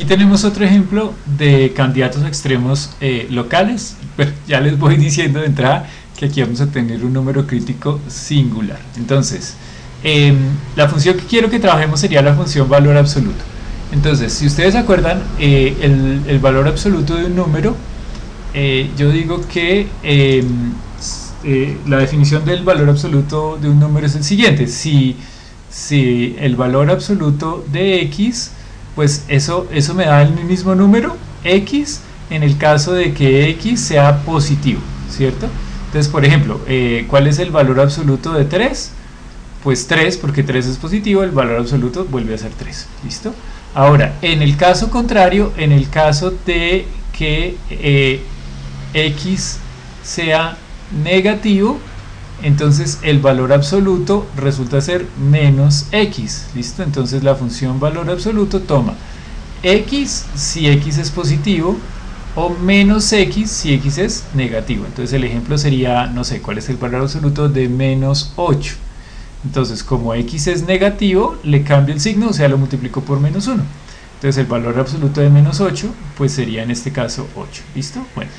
Aquí tenemos otro ejemplo de candidatos a extremos locales. Pero ya les voy diciendo de entrada que aquí vamos a tener un número crítico singular. Entonces, la función que quiero que trabajemos sería la función valor absoluto. Entonces, si ustedes se acuerdan, el valor absoluto de un número, yo digo que la definición del valor absoluto de un número es el siguiente. Si el valor absoluto de x, pues eso me da el mismo número x en el caso de que x sea positivo, ¿cierto? Entonces, por ejemplo, ¿cuál es el valor absoluto de 3? Pues 3, porque 3 es positivo, el valor absoluto vuelve a ser 3, ¿listo? Ahora, en el caso contrario, en el caso de que x sea negativo, entonces el valor absoluto resulta ser menos x, ¿listo? Entonces la función valor absoluto toma x si x es positivo o menos x si x es negativo. Entonces el ejemplo sería, no sé, ¿cuál es el valor absoluto de menos 8? Entonces, como x es negativo, le cambio el signo, o sea, lo multiplico por menos 1. Entonces el valor absoluto de menos 8, pues sería en este caso 8, ¿listo? Bueno.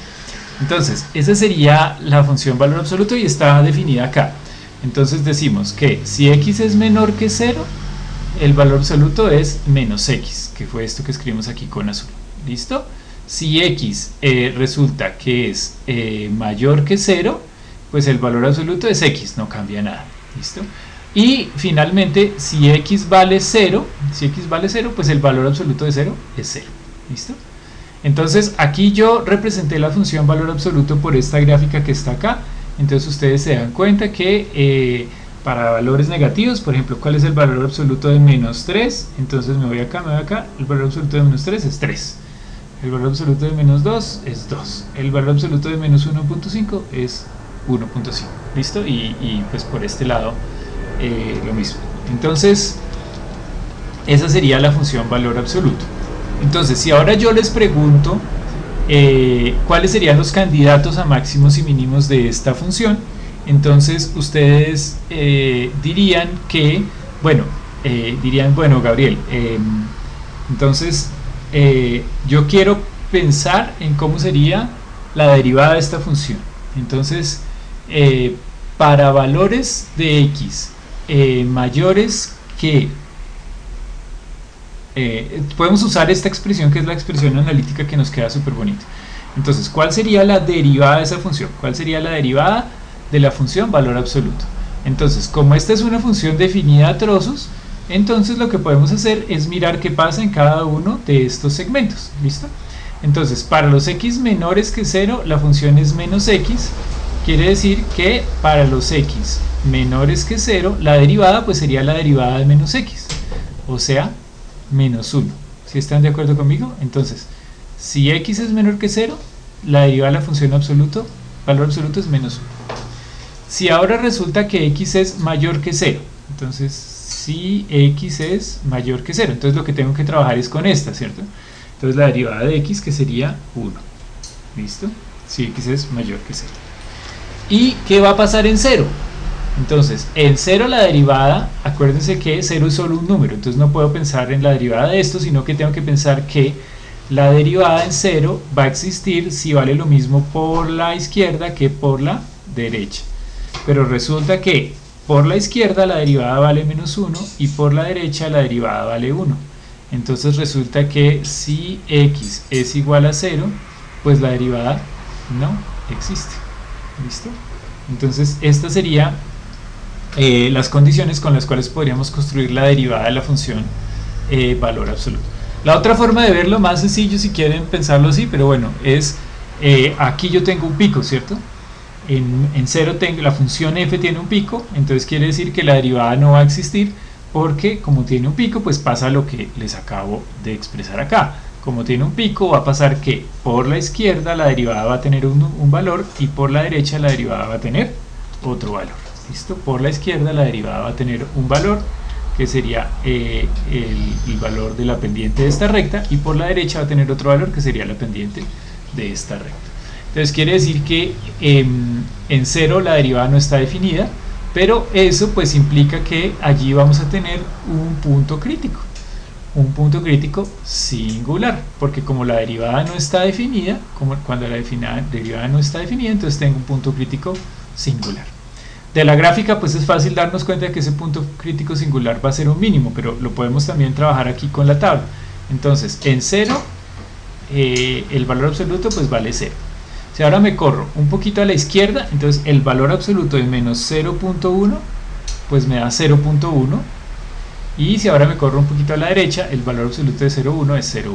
Entonces, esa sería la función valor absoluto y está definida acá. Entonces decimos que si x es menor que 0, el valor absoluto es menos x, que fue esto que escribimos aquí con azul. ¿Listo? Si x resulta que es mayor que 0, pues el valor absoluto es x, no cambia nada. ¿Listo? Y finalmente, si x vale 0, pues el valor absoluto de 0 es 0. ¿Listo? Entonces aquí yo representé la función valor absoluto por esta gráfica que está acá. Entonces ustedes se dan cuenta que para valores negativos, por ejemplo, ¿cuál es el valor absoluto de menos 3? Entonces me voy acá, el valor absoluto de menos 3 es 3. El valor absoluto de menos 2 es 2. El valor absoluto de menos 1.5 es 1.5. ¿Listo? Y pues por este lado lo mismo. Entonces esa sería la función valor absoluto. Entonces, si ahora yo les pregunto cuáles serían los candidatos a máximos y mínimos de esta función, entonces ustedes dirían que, bueno, Gabriel, entonces yo quiero pensar en cómo sería la derivada de esta función. Entonces, para valores de x mayores que podemos usar esta expresión que es la expresión analítica que nos queda súper bonita. Entonces, ¿cuál sería la derivada de esa función? ¿Cuál sería la derivada de la función valor absoluto? Entonces, como esta es una función definida a trozos, entonces lo que podemos hacer es mirar qué pasa en cada uno de estos segmentos. ¿Listo? Entonces, para los x menores que 0, la función es menos x. Quiere decir que para los x menores que 0, la derivada pues sería la derivada de menos x. O sea, menos 1. ¿Sí están de acuerdo conmigo? Entonces, si x es menor que 0, la derivada de la función valor absoluto es menos 1. Si ahora resulta que x es mayor que 0, entonces si x es mayor que 0, entonces lo que tengo que trabajar es con esta, ¿cierto? Entonces la derivada de x que sería 1. ¿Listo? Si x es mayor que 0. ¿Y qué va a pasar en 0? Entonces, en 0 la derivada, acuérdense que 0 es solo un número, entonces no puedo pensar en la derivada de esto, sino que tengo que pensar que la derivada en 0 va a existir si vale lo mismo por la izquierda que por la derecha. Pero resulta que por la izquierda la derivada vale menos 1 y por la derecha la derivada vale 1. Entonces resulta que si x es igual a 0, pues la derivada no existe. ¿Listo? Entonces esta sería las condiciones con las cuales podríamos construir la derivada de la función valor absoluto. La otra forma de verlo, más sencillo si quieren pensarlo así, pero bueno, es aquí yo tengo un pico, ¿cierto? En 0 la función f tiene un pico, entonces quiere decir que la derivada no va a existir porque como tiene un pico, pues pasa lo que les acabo de expresar acá. Como tiene un pico, va a pasar que por la izquierda la derivada va a tener un valor y por la derecha la derivada va a tener otro valor. ¿Listo? Por la izquierda la derivada va a tener un valor que sería el valor de la pendiente de esta recta y por la derecha va a tener otro valor que sería la pendiente de esta recta. Entonces quiere decir que en 0 la derivada no está definida, pero eso pues implica que allí vamos a tener un punto crítico. un punto crítico singular, porque como la derivada no está definida, como cuando la derivada no está definida, entonces tengo un punto crítico singular. De la gráfica pues es fácil darnos cuenta de que ese punto crítico singular va a ser un mínimo, pero lo podemos también trabajar aquí con la tabla. Entonces en 0 el valor absoluto pues vale 0. Si ahora me corro un poquito a la izquierda, entonces el valor absoluto de menos 0.1 pues me da 0.1. Y si ahora me corro un poquito a la derecha, el valor absoluto de 0,1 es 0,1.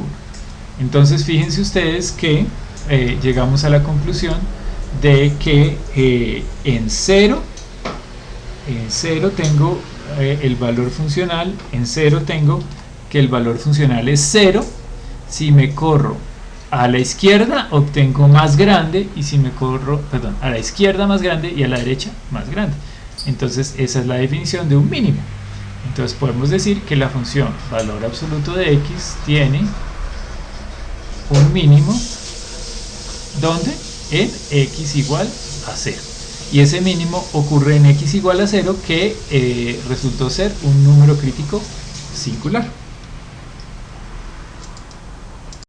Entonces fíjense ustedes que llegamos a la conclusión de que en 0 tengo el valor funcional, en 0 tengo que el valor funcional es 0. Si me corro a la izquierda obtengo más grande, y si me corro, perdón, a la izquierda más grande y a la derecha más grande. Entonces esa es la definición de un mínimo. Entonces podemos decir que la función valor absoluto de x tiene un mínimo donde en x igual a 0. Y ese mínimo ocurre en x igual a 0, que resultó ser un número crítico singular.